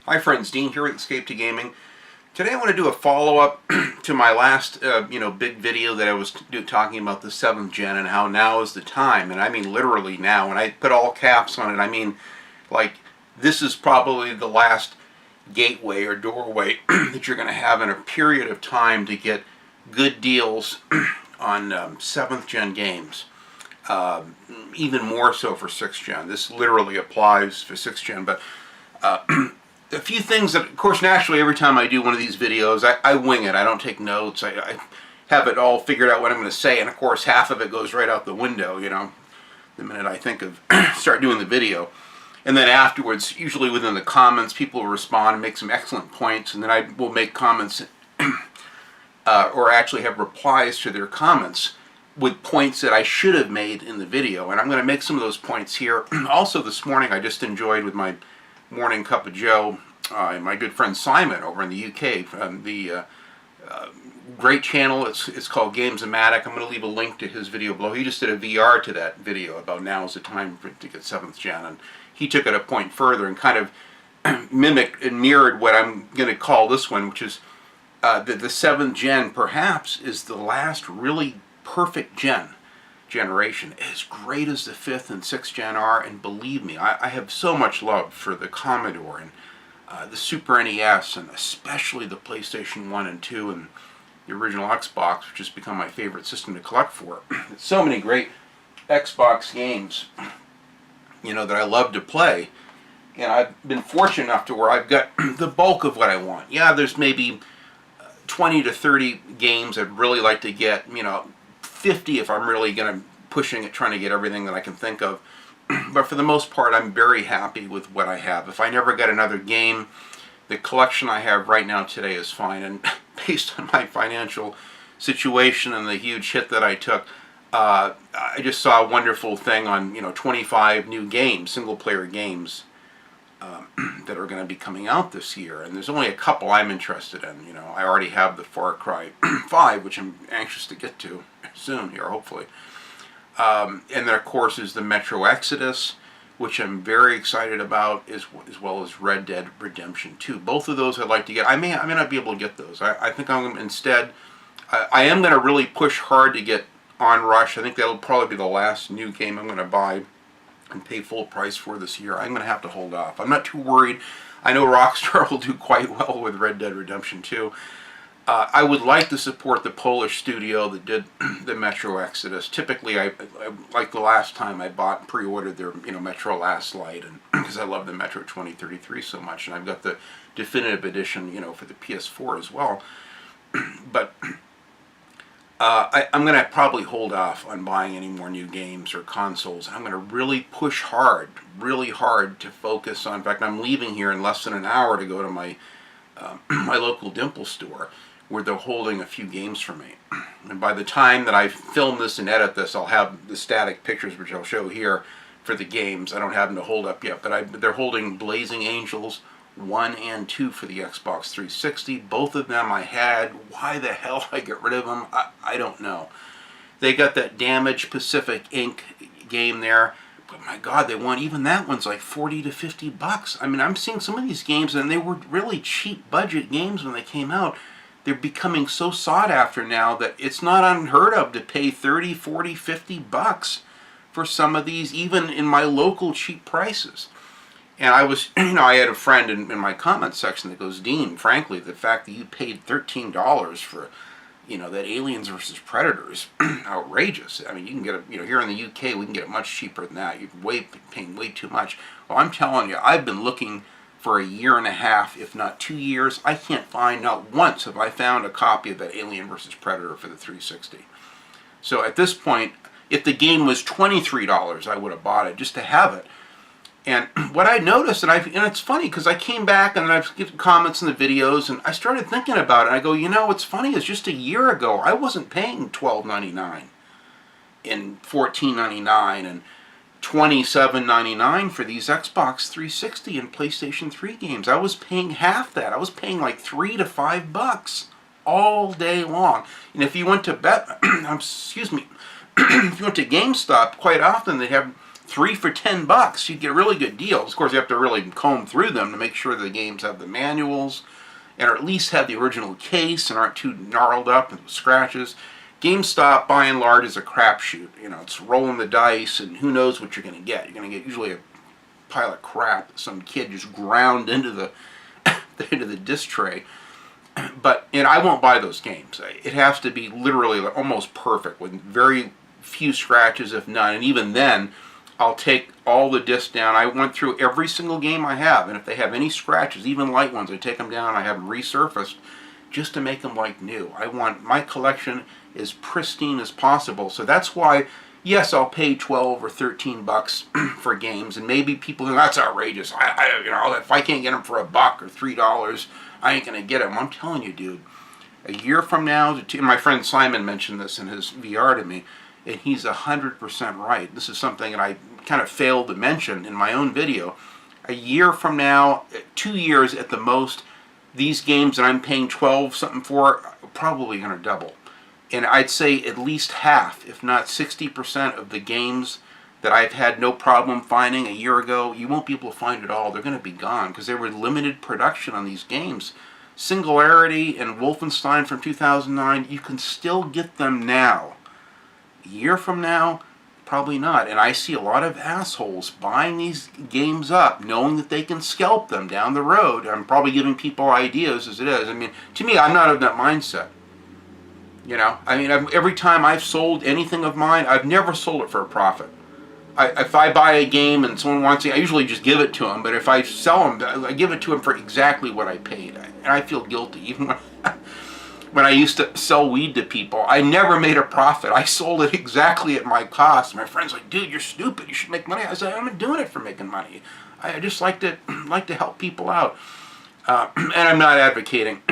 Hi friends, Dean here at Escape Gaming. Today I want to do a follow-up to my last big video that I was talking about the 7th gen and how now is the time, and I mean literally now, and I put all caps on it. I mean, like, this is probably the last gateway or doorway that you're going to have in a period of time to get good deals on 7th gen games. Even more so for 6th gen. This literally applies for 6th gen, but a few things that, of course, naturally, every time I do one of these videos, I wing it. I don't take notes. I have it all figured out what I'm going to say, and of course, half of it goes right out the window, you know, the minute I think of start doing the video. And then afterwards, usually within the comments, people will respond and make some excellent points, and then I will make comments or actually have replies to their comments with points that I should have made in the video. And I'm going to make some of those points here. Also, this morning, I just enjoyed with my morning cup of joe, my good friend Simon over in the UK, the great channel. It's called Gamesamatic. I'm going to leave a link to his video below. He just did a VR to that video about now is the time to get 7th gen, and he took it a point further and kind of mimicked and mirrored what I'm going to call this one, which is that the 7th gen perhaps is the last really perfect generation, as great as the 5th and 6th gen are. And believe me, I have so much love for the Commodore and the Super NES, and especially the PlayStation 1 and 2 and the original Xbox, which has become my favorite system to collect for. So many great Xbox games, you know, that I love to play, and I've been fortunate enough to where I've got the bulk of what I want. Yeah, there's maybe 20 to 30 games I'd really like to get, you know, 50 if I'm really going to pushing it, trying to get everything that I can think of. But for the most part, I'm very happy with what I have. If I never get another game, the collection I have right now today is fine. And based on my financial situation and the huge hit that I took, I just saw a wonderful thing on, 25 new games, single-player games, that are going to be coming out this year, and there's only a couple I'm interested in. I already have the Far Cry 5, which I'm anxious to get to soon here, hopefully. And then, of course, is the Metro Exodus, which I'm very excited about, as well as Red Dead Redemption 2. Both of those I'd like to get. I may not be able to get those. I think I'm going to, instead, I am going to really push hard to get Onrush. I think that'll probably be the last new game I'm going to buy and pay full price for this year. I'm going to have to hold off. I'm not too worried. I know Rockstar will do quite well with Red Dead Redemption 2. I would like to support the Polish studio that did the Metro Exodus. Typically, I like the last time I bought and pre-ordered their Metro Last Light, and because I love the Metro 2033 so much, and I've got the definitive edition, for the PS4 as well. But I'm going to probably hold off on buying any more new games or consoles. I'm going to really push hard, really hard to focus on. In fact, I'm leaving here in less than an hour to go to my my local Dimple store, where they're holding a few games for me. And by the time that I film this and edit this, I'll have the static pictures, which I'll show here, for the games. I don't have them to hold up yet, but they're holding Blazing Angels 1 and 2 for the Xbox 360. Both of them I had. Why the hell I get rid of them, I don't know. They got that Damage Pacific Inc. game there, but my God, they want, even that one's like 40 to 50 bucks. I mean, I'm seeing some of these games, and they were really cheap budget games when they came out. They're becoming so sought after now that it's not unheard of to pay 30, 40, 50 bucks for some of these, even in my local cheap prices. And I was, I had a friend in my comment section that goes, Dean, frankly, the fact that you paid $13 for, that Aliens vs. Predator is outrageous. I mean, you can get it, here in the UK, we can get it much cheaper than that. You're paying way too much. Well, I'm telling you, I've been looking for a year and a half, if not 2 years. I can't find, not once have I found a copy of that Alien vs. Predator for the 360. So at this point, if the game was $23, I would have bought it just to have it. And what I noticed, and it's funny because I came back and I've given comments in the videos, and I started thinking about it. And I go, what's funny is just a year ago I wasn't paying $12.99 and $14.99 and $27.99 for these Xbox 360 and PlayStation 3 games. I was paying half that. I was paying like $3 to $5 all day long. And if you went to if you went to GameStop, quite often they have 3 for $10. You get really good deals. Of course, you have to really comb through them to make sure the games have the manuals and or at least have the original case and aren't too gnarled up and scratches. GameStop, by and large, is a crapshoot. You know, it's rolling the dice, and who knows what you're going to get. You're going to get usually a pile of crap that some kid just ground into the into the disc tray. But I won't buy those games. It has to be literally almost perfect with very few scratches, if none. And even then, I'll take all the discs down. I went through every single game I have, and if they have any scratches, even light ones, I take them down. I have them resurfaced just to make them like new. I want my collection as pristine as possible. So that's why, yes, I'll pay 12 or 13 bucks for games, and maybe people think that's outrageous. If I can't get them for $1 or $3, I ain't gonna get them. I'm telling you, dude. A year from now, my friend Simon mentioned this in his VR to me, and he's 100% right. This is something that I kind of failed to mention in my own video. A year from now, 2 years at the most, these games that I'm paying 12 something for are probably going to double. And I'd say at least half, if not 60% of the games that I've had no problem finding a year ago, you won't be able to find at all. They're going to be gone because they were limited production on these games. Singularity and Wolfenstein from 2009, you can still get them now. A year from now, probably not. And I see a lot of assholes buying these games up, knowing that they can scalp them down the road. I'm probably giving people ideas as it is. I mean, to me, I'm not of that mindset. You know, I mean, every time I've sold anything of mine, I've never sold it for a profit. If I buy a game and someone wants it, I usually just give it to them. But if I sell them, I give it to them for exactly what I paid. And I feel guilty. Even when I used to sell weed to people, I never made a profit. I sold it exactly at my cost. My friend's like, dude, you're stupid. You should make money. I said, I'm not doing it for making money. I just like to help people out. And I'm not advocating,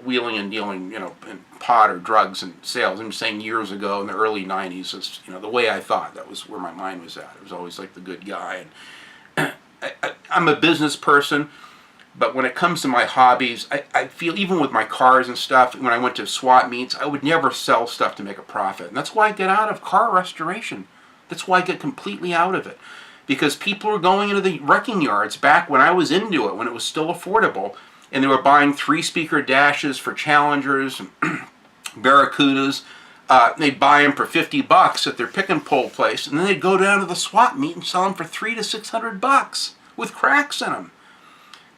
wheeling and dealing, in pot or drugs and sales. I'm just saying years ago in the early 90s, it's, the way I thought. That was where my mind was at. I was always like the good guy. And I'm a business person, but when it comes to my hobbies, I feel, even with my cars and stuff, when I went to swap meets, I would never sell stuff to make a profit. And that's why I get out of car restoration. That's why I get completely out of it. Because people were going into the wrecking yards back when I was into it, when it was still affordable, and they were buying 3-speaker dashes for Challengers and Barracudas. They'd buy them for $50 at their pick and pull place, and then they'd go down to the swap meet and sell them for $300 to $600 with cracks in them.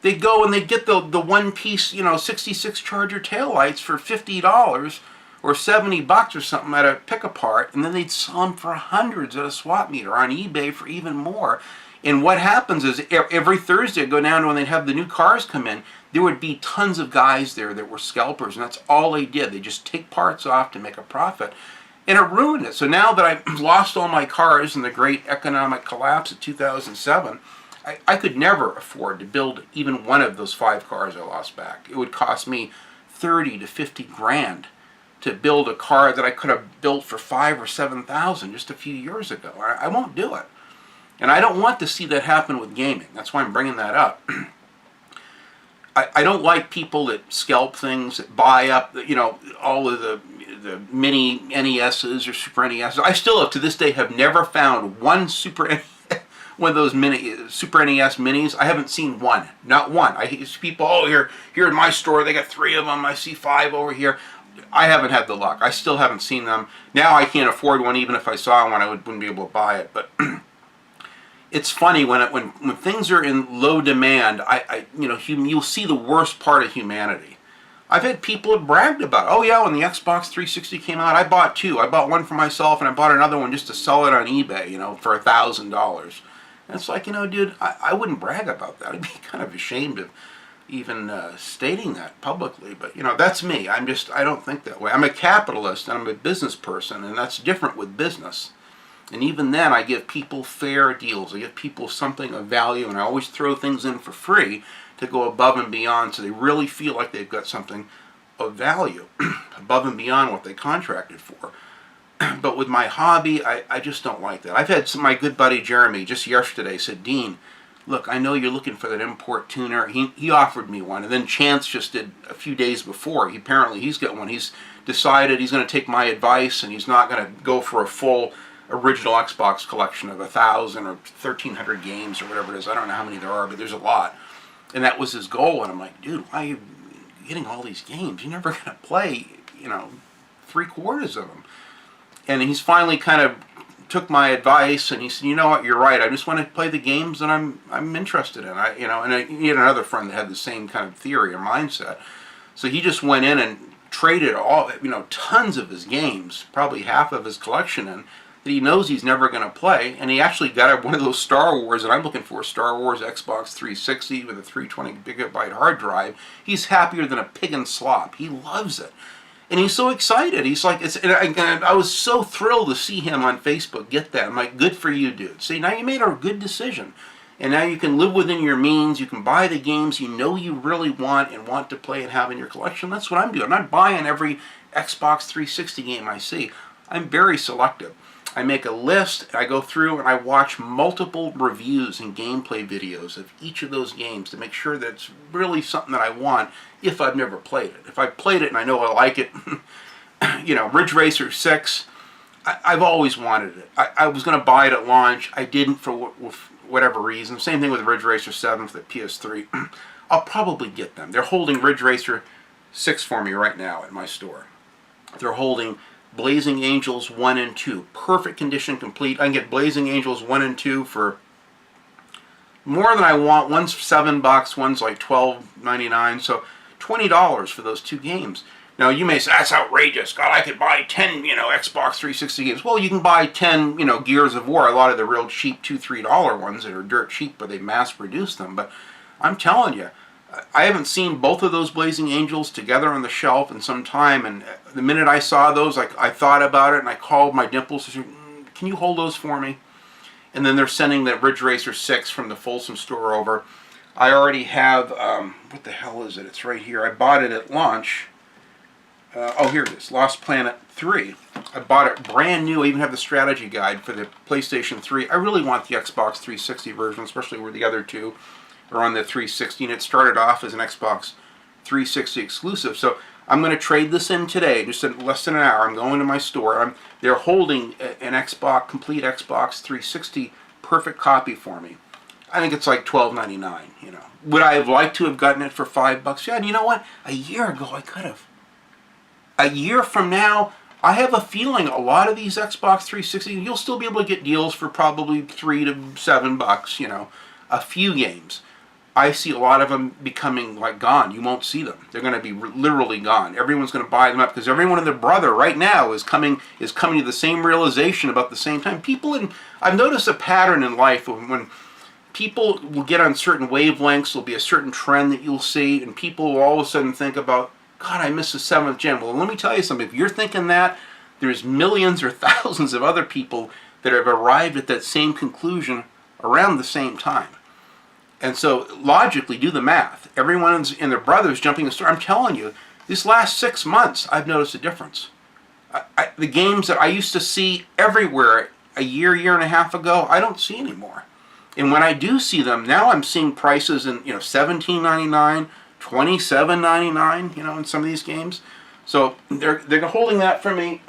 They'd go and they'd get the one-piece, 66 Charger taillights for $50 or $70 or something at a pick-apart, and then they'd sell them for hundreds at a swap meet or on eBay for even more. And what happens is every Thursday I'd go down when they'd have the new cars come in, there would be tons of guys there that were scalpers, and that's all they did. They just take parts off to make a profit. And it ruined it. So now that I've lost all my cars in the great economic collapse of 2007, I could never afford to build even one of those 5 cars I lost back. It would cost me 30 to 50 grand to build a car that I could have built for 5,000 or 7,000 just a few years ago. I won't do it. And I don't want to see that happen with gaming. That's why I'm bringing that up. I don't like people that scalp things, that buy up, all of the mini NESs or Super NESs. I still, to this day, have never found one one of those Super NES minis. I haven't seen one, not one. I see people, here in my store, they got 3 of them. I see 5 over here. I haven't had the luck. I still haven't seen them. Now I can't afford one. Even if I saw one, I wouldn't be able to buy it. But it's funny when things are in low demand. You'll see the worst part of humanity. I've had people have bragged about, oh yeah, when the Xbox 360 came out, I bought 2. I bought one for myself, and I bought another one just to sell it on eBay, for $1,000. And it's like, dude, I wouldn't brag about that. I'd be kind of ashamed of even stating that publicly. But that's me. I don't think that way. I'm a capitalist and I'm a business person, and that's different with business. And even then, I give people fair deals. I give people something of value, and I always throw things in for free to go above and beyond, so they really feel like they've got something of value above and beyond what they contracted for. But with my hobby, I just don't like that. I've had my good buddy Jeremy just yesterday said, Dean, look, I know you're looking for that import tuner. He offered me one, and then Chance just did a few days before. Apparently he's got one. He's decided he's going to take my advice, and he's not going to go for a full original Xbox collection of 1,000 or 1,300 games or whatever it is. I don't know how many there are, but there's a lot. And that was his goal. And I'm like, dude, why are you getting all these games? You're never going to play, 3/4 of them. And he's finally kind of took my advice, and he said, you know what, you're right. I just want to play the games that I'm interested in. He had another friend that had the same kind of theory or mindset. So he just went in and traded all, tons of his games, probably half of his collection in, that he knows he's never going to play. And he actually got one of those Star Wars that I'm looking for, Star Wars Xbox 360 with a 320 gigabyte hard drive. He's happier than a pig in slop. He loves it. And he's so excited. He's like, I was so thrilled to see him on Facebook get that. I'm like, good for you, dude. See, now you made a good decision. And now you can live within your means. You can buy the games you know you really want and want to play and have in your collection. That's what I'm doing. I'm not buying every Xbox 360 game I see. I'm very selective. I make a list, I go through and I watch multiple reviews and gameplay videos of each of those games to make sure that it's really something that I want if I've never played it. If I've played it and I know I like it, Ridge Racer 6, I've always wanted it. I was going to buy it at launch. I didn't for whatever reason. Same thing with Ridge Racer 7 for the PS3. I'll probably get them. They're holding Ridge Racer 6 for me right now at my store. They're holding Blazing Angels 1 and 2. Perfect condition, complete. I can get Blazing Angels 1 and 2 for more than I want. One's $7, one's like $12.99. So $20 for those two games. Now you may say, that's outrageous. God, I could buy 10, Xbox 360 games. Well, you can buy 10, Gears of War. A lot of the real cheap $2, $3 ones that are dirt cheap, but they mass produce them. But I'm telling you, I haven't seen both of those Blazing Angels together on the shelf in some time, and the minute I saw those, I thought about it, and I called my dimples and said, can you hold those for me? And then they're sending that Ridge Racer 6 from the Folsom store over. I already have, what the hell is it? It's right here. I bought it at launch. Here it is, Lost Planet 3. I bought it brand new. I even have the strategy guide for the PlayStation 3. I really want the Xbox 360 version, especially where the other two are on the 360, and it started off as an Xbox 360 exclusive. So I'm going to trade this in today, just in less than an hour. I'm going to my store. They're holding an complete Xbox 360 perfect copy for me. I think it's like $12.99. Would I have liked to have gotten it for $5? Yeah, and you know what? A year ago I could have. A year from now, I have a feeling a lot of these Xbox 360, you'll still be able to get deals for probably $3 to $7. A few games. I see a lot of them becoming gone. You won't see them. They're going to be literally gone. Everyone's going to buy them up because everyone and their brother right now is coming to the same realization about the same time. I've noticed a pattern in life when people will get on certain wavelengths. There'll be a certain trend that you'll see, and people will all of a sudden think about, God, I miss the 7th gen. Well, let me tell you something. If you're thinking that, there's millions or thousands of other people that have arrived at that same conclusion around the same time. And so, logically, do the math. Everyone and their brothers jumping in the store. I'm telling you, these last 6 months, I've noticed a difference. The games that I used to see everywhere a year and a half ago, I don't see anymore. And when I do see them, now I'm seeing prices in $17.99, $27.99, in some of these games. So they're holding that for me,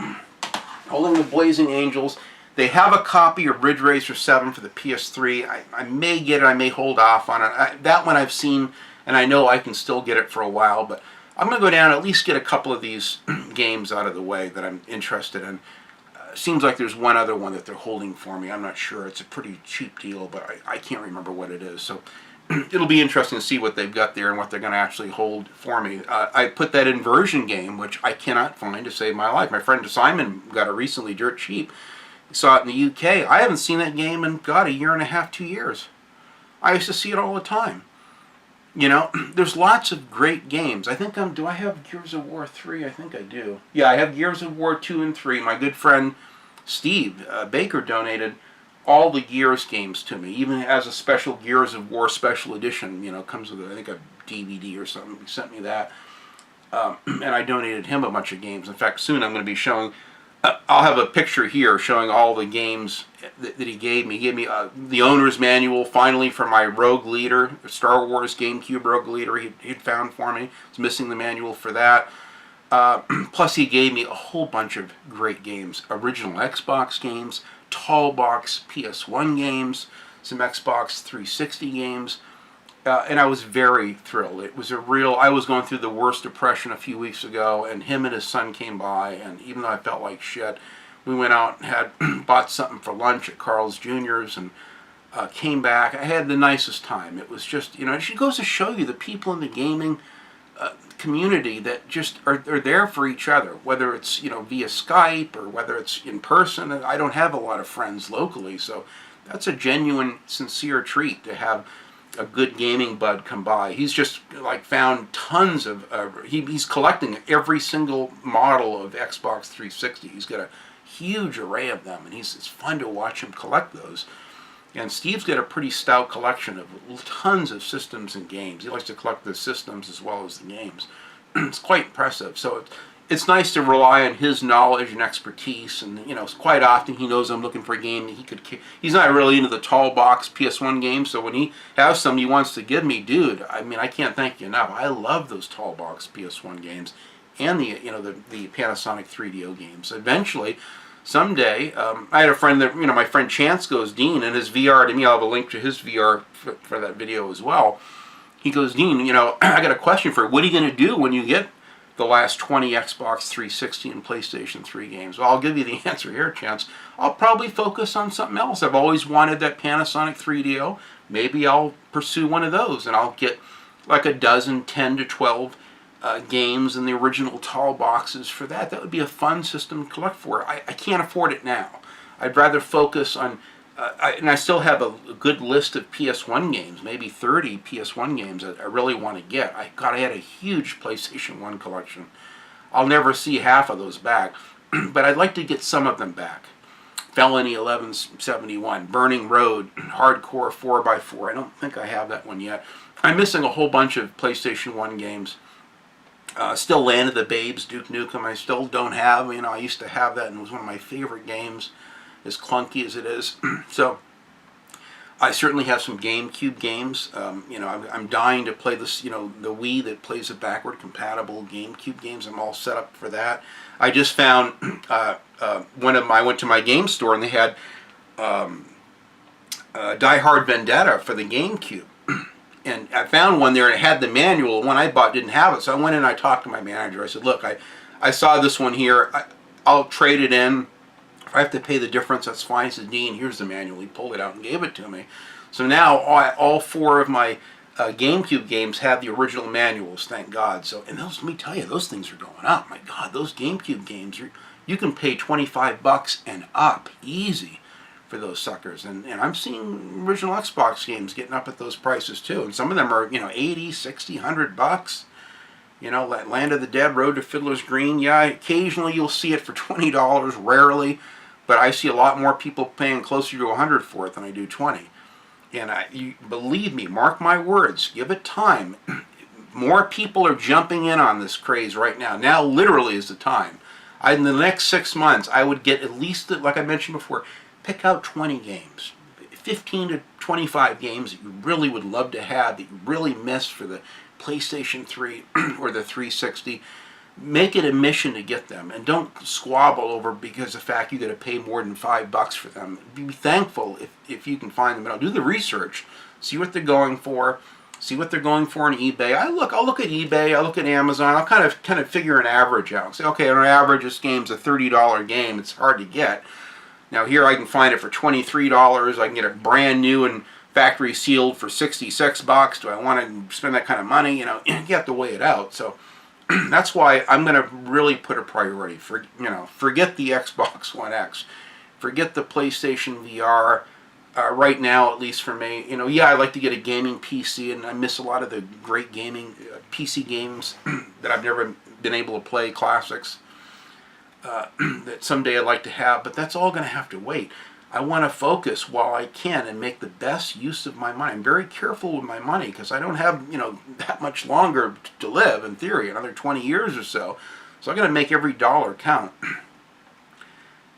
holding the Blazing Angels. They have a copy of Ridge Racer 7 for the PS3. I may get it, I may hold off on it. That one I've seen, and I know I can still get it for a while, but I'm going to go down and at least get a couple of these games out of the way that I'm interested in. Seems like there's one other one that they're holding for me. I'm not sure. It's a pretty cheap deal, but I can't remember what it is. So it'll be interesting to see what they've got there and what they're going to actually hold for me. I put that Inversion game, which I cannot find to save my life. My friend Simon got it recently dirt cheap. He saw it in the UK. I haven't seen that game in, a year and a half, 2 years. I used to see it all the time. There's lots of great games. I think do I have Gears of War 3? I think I do. Yeah, I have Gears of War 2 and 3. My good friend Steve Baker donated all the Gears games to me, even as a special Gears of War special edition. Comes with, I think, a DVD or something. He sent me that. And I donated him a bunch of games. In fact, soon I'm going to be showing, I'll have a picture here showing all the games that he gave me. He gave me the owner's manual, finally, for my Rogue Leader, Star Wars GameCube Rogue Leader he'd found for me. I was missing the manual for that. Plus, he gave me a whole bunch of great games. Original Xbox games, tall box PS1 games, some Xbox 360 games, and I was very thrilled. It was a real, I was going through the worst depression a few weeks ago, and him and his son came by, and even though I felt like shit, we went out and had bought something for lunch at Carl's Jr.'s, and came back. I had the nicest time. It was just, you know, it goes to show you the people in the gaming community that just are there for each other, whether it's, you know, via Skype or whether it's in person. I don't have a lot of friends locally, so that's a genuine, sincere treat to have a good gaming bud come by. He's just like found tons of, he's collecting every single model of Xbox 360. He's got a huge array of them, and it's fun to watch him collect those. And Steve's got a pretty stout collection of tons of systems and games. He likes to collect the systems as well as the games. It's quite impressive. So it's nice to rely on his knowledge and expertise. And, you know, quite often he knows I'm looking for a game that he could... He's not really into the tall box PS1 games, so when he has some he wants to give me, dude, I mean, I can't thank you enough. I love those tall box PS1 games and the, you know, the Panasonic 3DO games. Eventually... Someday, I had a friend that, you know, my friend Chance goes, Dean, and his VR to me, I'll have a link to his VR for that video as well. He goes, Dean, you know, I got a question for you. What are you going to do when you get the last 20 Xbox 360 and PlayStation 3 games? Well, I'll give you the answer here, Chance. I'll probably focus on something else. I've always wanted that Panasonic 3DO. Maybe I'll pursue one of those, and I'll get like a dozen, 10 to 12 games in the original tall boxes for that. That would be a fun system to collect for. I can't afford it now. I'd rather focus on, and I still have a good list of PS1 games, maybe 30 PS1 games that I really want to get. I had a huge PlayStation 1 collection. I'll never see half of those back, but I'd like to get some of them back. Felony 1171, Burning Road, Hardcore 4x4. I don't think I have that one yet. I'm missing a whole bunch of PlayStation 1 games. Still Land of the Babes, Duke Nukem, I still don't have. You know, I used to have that, and it was one of my favorite games, as clunky as it is. So, I certainly have some GameCube games. You know, I'm dying to play this, you know, the Wii that plays the backward compatible GameCube games. I'm all set up for that. I just found I went to my game store, and they had Die Hard Vendetta for the GameCube. And I found one there, and it had the manual. The one I bought didn't have it, so I went in and I talked to my manager. I said, look, I saw this one here. I'll trade it in. If I have to pay the difference, that's fine. He said, Dean, here's the manual. He pulled it out and gave it to me. So now all four of my GameCube games have the original manuals, thank God. So, and those, let me tell you, those things are going up. My God, those GameCube games, you can pay $25 and up, easy, for those suckers. And I'm seeing original Xbox games getting up at those prices too. And some of them are, you know, 80, 60, $100. You know, Land of the Dead, Road to Fiddler's Green. Yeah, occasionally you'll see it for $20, rarely. But I see a lot more people paying closer to $100 for it than I do $20. And you believe me, mark my words, give it time. More people are jumping in on this craze right now. Now literally is the time. In the next 6 months, I would get at least, like I mentioned before, pick out 20 games, 15 to 25 games that you really would love to have, that you really miss for the PlayStation 3 or the 360. Make it a mission to get them, and don't squabble over because of the fact you got to pay more than $5 for them. Be thankful if you can find them. But I'll do the research, see what they're going for, see what they're going for on eBay. I'll look at eBay, I'll look at Amazon. I'll kind of figure an average out. Say, okay, on average, this game's a $30 game. It's hard to get. Now here I can find it for $23. I can get it brand new and factory sealed for $66. Do I want to spend that kind of money? You know, you have to weigh it out. So that's why I'm going to really put a priority for, you know, forget the Xbox One X, forget the PlayStation VR. Right now, at least for me, you know, yeah, I like to get a gaming PC, and I miss a lot of the great gaming PC games that I've never been able to play, classics. That someday I'd like to have, but that's all going to have to wait. I want to focus while I can and make the best use of my money. I'm very careful with my money because I don't have, you know, that much longer to live, in theory, another 20 years or so. So I'm going to make every dollar count.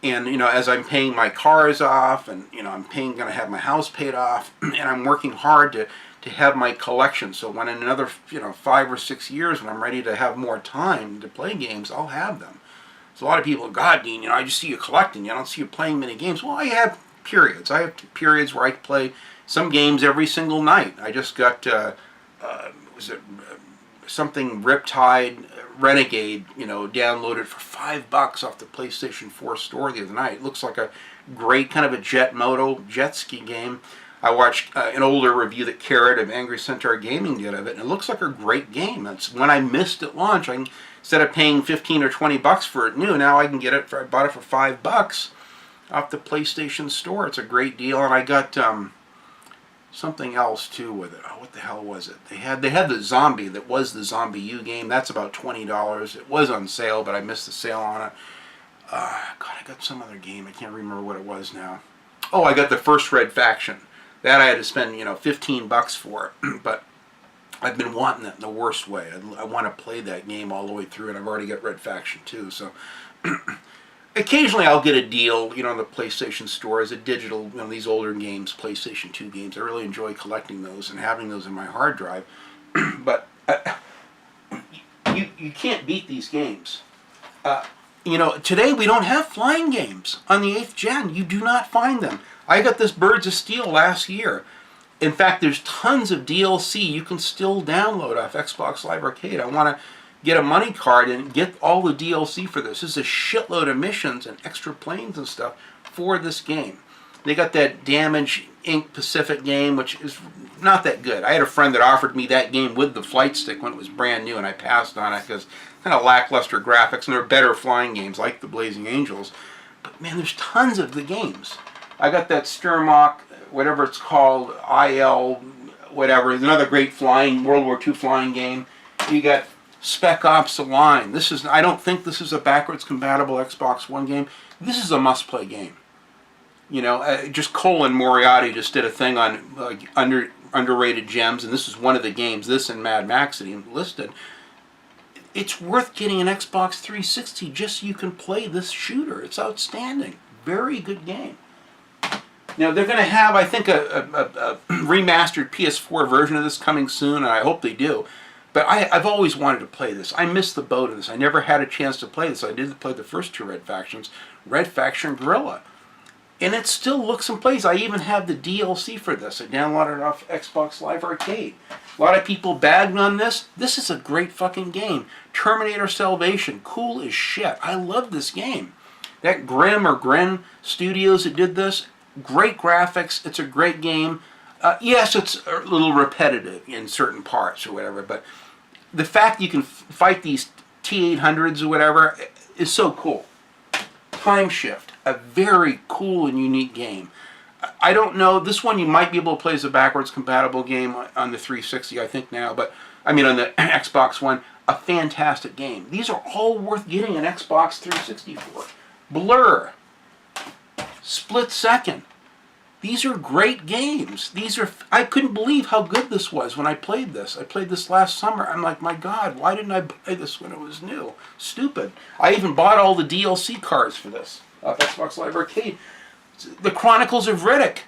And, you know, as I'm paying my cars off, and, you know, I'm going to have my house paid off, and I'm working hard to have my collection. So when in another, you know, 5 or 6 years, when I'm ready to have more time to play games, I'll have them. So a lot of people, God, Dean, I just see you collecting. I don't see you playing many games. Well, I have periods. I have periods where I play some games every single night. I just got, was it something Riptide Renegade, downloaded for $5 off the PlayStation 4 store the other night. It looks like a great kind of a jet ski game. I watched an older review that Carrot of Angry Centaur Gaming did of it, and it looks like a great game. That's when I missed at launch. Instead of paying $15 or $20 for it new, now I can get it I bought it for $5 off the PlayStation Store. It's a great deal, and I got something else too with it. Oh, what the hell was it? They had the Zombie that was the Zombie U game. That's about $20. It was on sale, but I missed the sale on it. God, I got some other game. I can't remember what it was now. Oh, I got the first Red Faction. That I had to spend, $15 for it. But I've been wanting that in the worst way. I want to play that game all the way through, and I've already got Red Faction too. So occasionally I'll get a deal, on the PlayStation Store as a digital, these older games, PlayStation 2 games. I really enjoy collecting those and having those in my hard drive. But you can't beat these games. Today we don't have flying games on the 8th gen. You do not find them. I got this Birds of Steel last year. In fact, there's tons of DLC you can still download off Xbox Live Arcade. I want to get a money card and get all the DLC for this. This is a shitload of missions and extra planes and stuff for this game. They got that Damage Inc. Pacific game, which is not that good. I had a friend that offered me that game with the flight stick when it was brand new, and I passed on it because kind of lackluster graphics, and there are better flying games like the Blazing Angels. But man, there's tons of the games. I got that Sturmok, whatever it's called, IL, whatever. It's another great flying, World War II flying game. You got Spec Ops: The Line. I don't think this is a backwards compatible Xbox One game. This is a must-play game. Just Colin Moriarty just did a thing on underrated gems, and this is one of the games, this and Mad Max that he listed. It's worth getting an Xbox 360 just so you can play this shooter. It's outstanding. Very good game. Now, they're going to have, I think, a remastered PS4 version of this coming soon, and I hope they do. But I've always wanted to play this. I missed the boat of this. I never had a chance to play this. I did play the first two Red Factions, Red Faction Guerrilla. And it still looks and plays. I even have the DLC for this. I downloaded it off Xbox Live Arcade. A lot of people bagging on this. This is a great fucking game. Terminator Salvation. Cool as shit. I love this game. That Grin Studios that did this, great graphics. It's a great game. Yes, it's a little repetitive in certain parts or whatever, but the fact you can fight these T-800s or whatever is so cool. Time Shift, a very cool and unique game. I don't know, this one you might be able to play as a backwards compatible game on the 360, I think now, but on the Xbox One, a fantastic game. These are all worth getting an Xbox 360 for. Blur, Split Second. These are great games. I couldn't believe how good this was when I played this. I played this last summer. I'm like, my God, why didn't I buy this when it was new? Stupid. I even bought all the DLC cards for this off Xbox Live Arcade. The Chronicles of Riddick,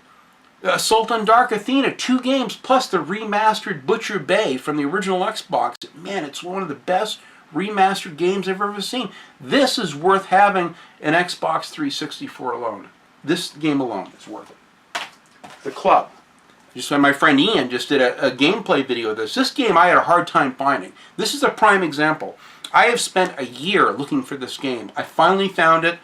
Assault on Dark Athena, 2 games, plus the remastered Butcher Bay from the original Xbox. Man, it's one of the best remastered games I've ever seen. This is worth having an Xbox 360 for alone. This game alone is worth it. The Club. Just when my friend Ian just did a gameplay video of this. This game I had a hard time finding. This is a prime example. I have spent a year looking for this game. I finally found it,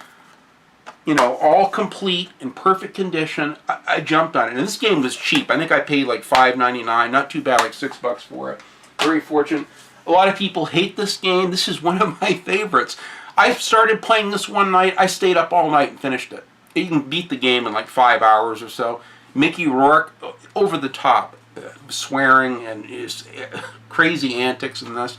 all complete, in perfect condition. I jumped on it. And this game was cheap. I think I paid like $5.99. Not too bad, like $6 for it. Very fortunate. A lot of people hate this game. This is one of my favorites. I started playing this one night. I stayed up all night and finished it. You can beat the game in like 5 hours or so. Mickey Rourke, over the top, swearing and his crazy antics in this.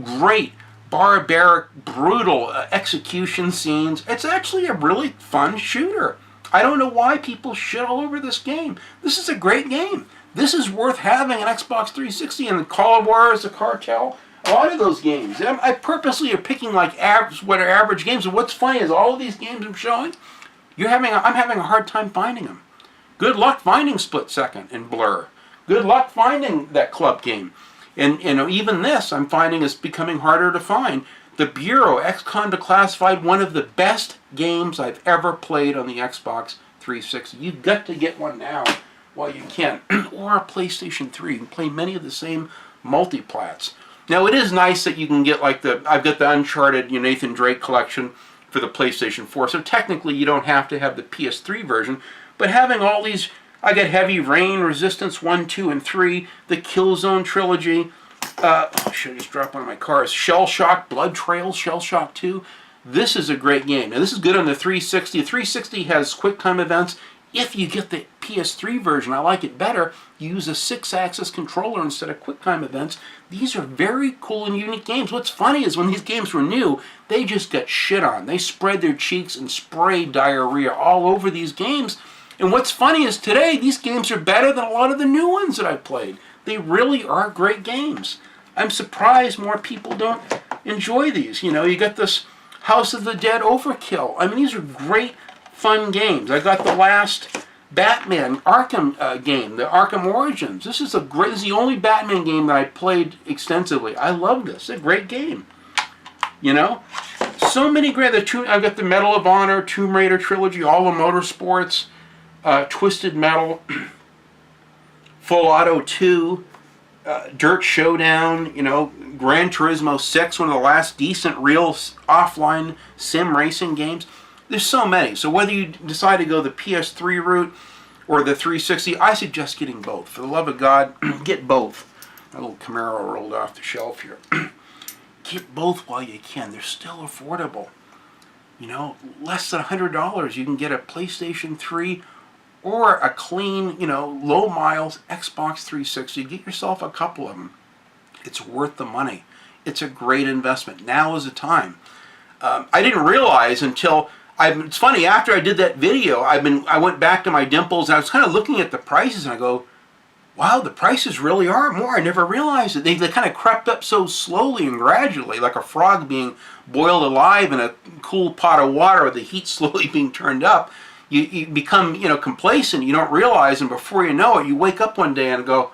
Great, barbaric, brutal execution scenes. It's actually a really fun shooter. I don't know why people shit all over this game. This is a great game. This is worth having an Xbox 360 and the Call of Juarez, the Cartel. A lot of those games. I purposely are picking like average games. And what's funny is all of these games I'm showing, I'm having a hard time finding them. Good luck finding Split Second and Blur. Good luck finding that Club game. And even this I'm finding is becoming harder to find. The Bureau, XCOM Declassified, one of the best games I've ever played on the Xbox 360. You've got to get one now while you can. Or a PlayStation 3. You can play many of the same multiplats. Now, it is nice that you can get like I've got the Uncharted Nathan Drake collection for the PlayStation 4. So technically, you don't have to have the PS3 version. But having all these, I got Heavy Rain, Resistance 1, 2, and 3, the Killzone trilogy. Should I just drop one of my cars? Shell Shock, Blood Trails, Shell Shock 2. This is a great game. Now, this is good on the 360. The 360 has QuickTime events. If you get the PS3 version, I like it better. You use a 6-axis controller instead of QuickTime events. These are very cool and unique games. What's funny is when these games were new, they just got shit on. They spread their cheeks and sprayed diarrhea all over these games. And what's funny is today, these games are better than a lot of the new ones that I've played. They really are great games. I'm surprised more people don't enjoy these. You got this House of the Dead Overkill. I mean, these are great, fun games. I got the last Batman Arkham game, the Arkham Origins. This is the only Batman game that I played extensively. I love this. It's a great game. So many great. I've got the Medal of Honor, Tomb Raider trilogy, all the Motorsports, Twisted Metal, Full Auto 2, Dirt Showdown, Gran Turismo 6, one of the last decent real offline sim racing games. There's so many. So whether you decide to go the PS3 route or the 360, I suggest getting both. For the love of God, get both. My little Camaro rolled off the shelf here. Get both while you can. They're still affordable. Less than $100, you can get a PlayStation 3 or a clean, low miles Xbox 360. Get yourself a couple of them. It's worth the money. It's a great investment. Now is the time. I didn't realize until it's funny, after I did that video, I went back to my dimples and I was kind of looking at the prices and I go, wow, the prices really are more. I never realized it. They kind of crept up so slowly and gradually, like a frog being boiled alive in a cool pot of water with the heat slowly being turned up. You become, complacent. You don't realize, and before you know it, you wake up one day and go,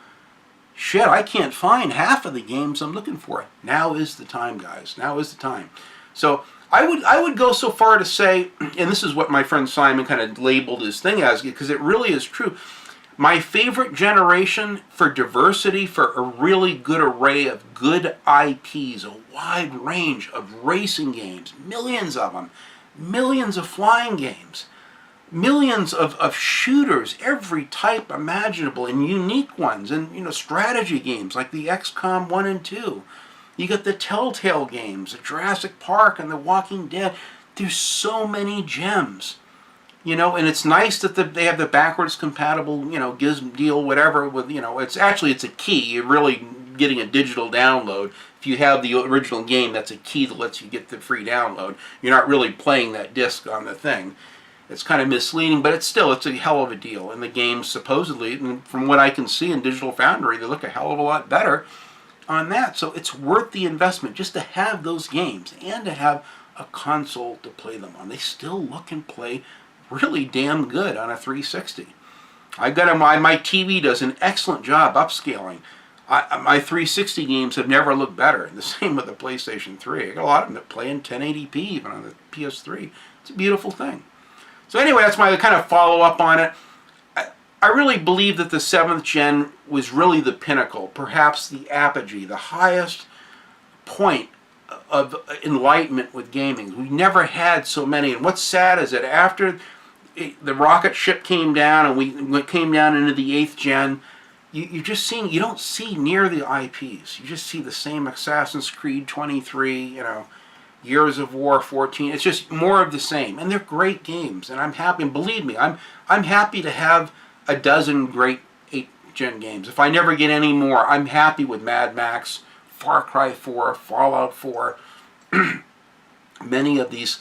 shit, I can't find half of the games I'm looking for. Now is the time, guys. Now is the time. So I would go so far to say, and this is what my friend Simon kind of labeled his thing as, because it really is true. My favorite generation for diversity, for a really good array of good IPs, a wide range of racing games, millions of them, millions of flying games, millions of shooters, every type imaginable, and unique ones, and strategy games like the XCOM 1 and 2. You got the Telltale games, the Jurassic Park and the Walking Dead. There's so many gems. And it's nice that they have the backwards compatible, gizmo deal, whatever, with, it's a key. You're really getting a digital download. If you have the original game, that's a key that lets you get the free download. You're not really playing that disc on the thing. It's kind of misleading, but it's a hell of a deal. And the games, supposedly, and from what I can see in Digital Foundry, they look a hell of a lot better on that. So it's worth the investment just to have those games and to have a console to play them on. They still look and play really damn good on a 360. I've got my TV does an excellent job upscaling. My 360 games have never looked better. The same with the PlayStation 3. I got a lot of them that play in 1080p even on the PS3. It's a beautiful thing. So anyway, that's my kind of follow-up on it. I really believe that the 7th gen was really the pinnacle, perhaps the apogee, the highest point of enlightenment with gaming. We never had so many. And what's sad is that after the rocket ship came down and we came down into the 8th gen, you don't see near the IPs. You just see the same Assassin's Creed 23, Years of War 14. It's just more of the same, and they're great games. And I'm happy. And believe me, I'm happy to have a dozen great 8th gen games. If I never get any more, I'm happy with Mad Max, Far Cry 4, Fallout 4, many of these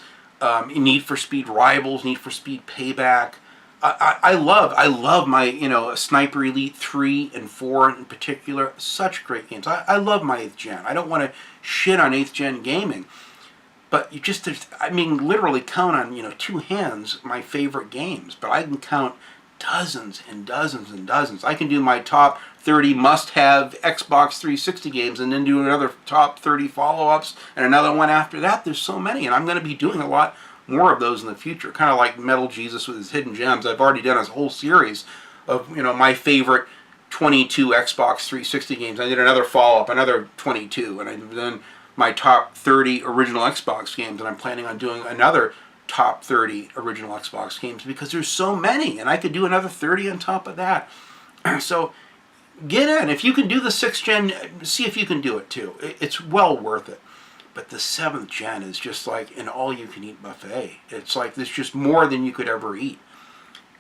Need for Speed Rivals, Need for Speed Payback. I love my Sniper Elite 3 and 4 in particular. Such great games. I love my 8th gen. I don't want to shit on 8th gen gaming. But literally count on, two hands my favorite games. But I can count dozens and dozens and dozens. I can do my top 30 must-have Xbox 360 games and then do another top 30 follow-ups and another one after that. There's so many, and I'm going to be doing a lot more of those in the future. Kind of like Metal Jesus with his hidden gems. I've already done a whole series of, you know, my favorite 22 Xbox 360 games. I did another follow-up, another 22, and I've done my top 30 original Xbox games, and I'm planning on doing another top 30 original Xbox games because there's so many, and I could do another 30 on top of that. So get in. If you can do the 6th gen, see if you can do it too. It's well worth it. But the 7th gen is just like an all-you-can-eat buffet. It's like there's just more than you could ever eat.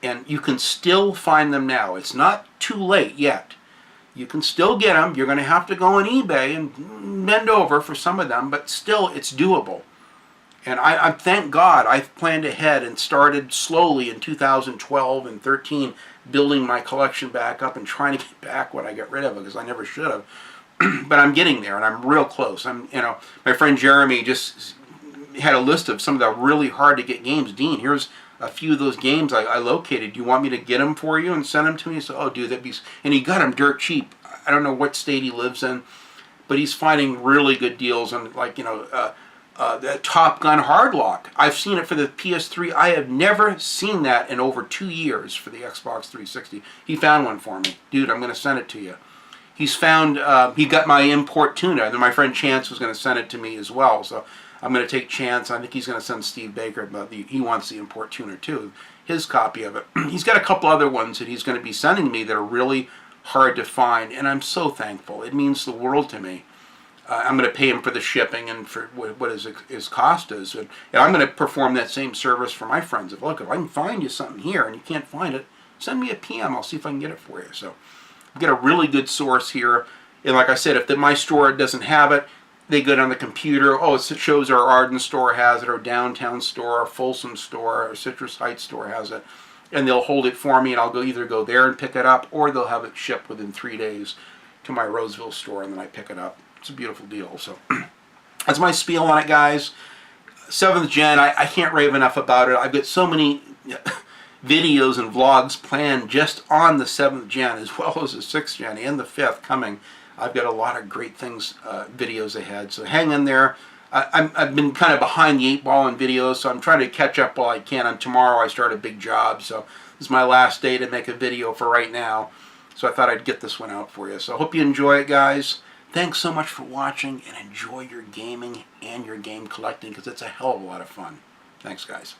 And you can still find them now. It's not too late yet. You can still get them. You're going to have to go on eBay and bend over for some of them, but still it's doable. And I thank God I've planned ahead and started slowly in 2012 and 13 building my collection back up and trying to get back what I got rid of because I never should have. But I'm getting there, and I'm real close. My friend Jeremy just had a list of some of the really hard to get games. Dean, here's a few of those games I located. Do you want me to get them for you and send them to me? So, oh, dude, that'd be. And he got them dirt cheap. I don't know what state he lives in, but he's finding really good deals on, like, the Top Gun Hardlock. I've seen it for the PS3. I have never seen that in over 2 years for the Xbox 360. He found one for me. Dude, I'm going to send it to you. He's found, he got my import tuna. Then my friend Chance was going to send it to me as well. So I'm going to take Chance. I think he's going to send Steve Baker, but he wants the import tuna too. His copy of it. He's got a couple other ones that he's going to be sending me that are really hard to find. And I'm so thankful. It means the world to me. I'm going to pay him for the shipping and for what his cost is. And I'm going to perform that same service for my friends. If I can find you something here and you can't find it, send me a PM. I'll see if I can get it for you. So get a really good source here. And like I said, if my store doesn't have it, they go on the computer. Oh, it shows our Arden store has it, our Downtown store, our Folsom store, our Citrus Heights store has it. And they'll hold it for me, and I'll either go there and pick it up, or they'll have it shipped within 3 days to my Roseville store, and then I pick it up. It's a beautiful deal. So that's my spiel on it, guys. 7th gen, I can't rave enough about it. I've got so many videos and vlogs planned just on the 7th gen, as well as the 6th gen and the 5th coming. I've got a lot of great things, videos ahead, so hang in there. I've been kind of behind the 8 ball in videos, so I'm trying to catch up while I can. And tomorrow I start a big job, so this is my last day to make a video for right now. So I thought I'd get this one out for you. So I hope you enjoy it, guys. Thanks so much for watching, and enjoy your gaming and your game collecting, because it's a hell of a lot of fun. Thanks, guys.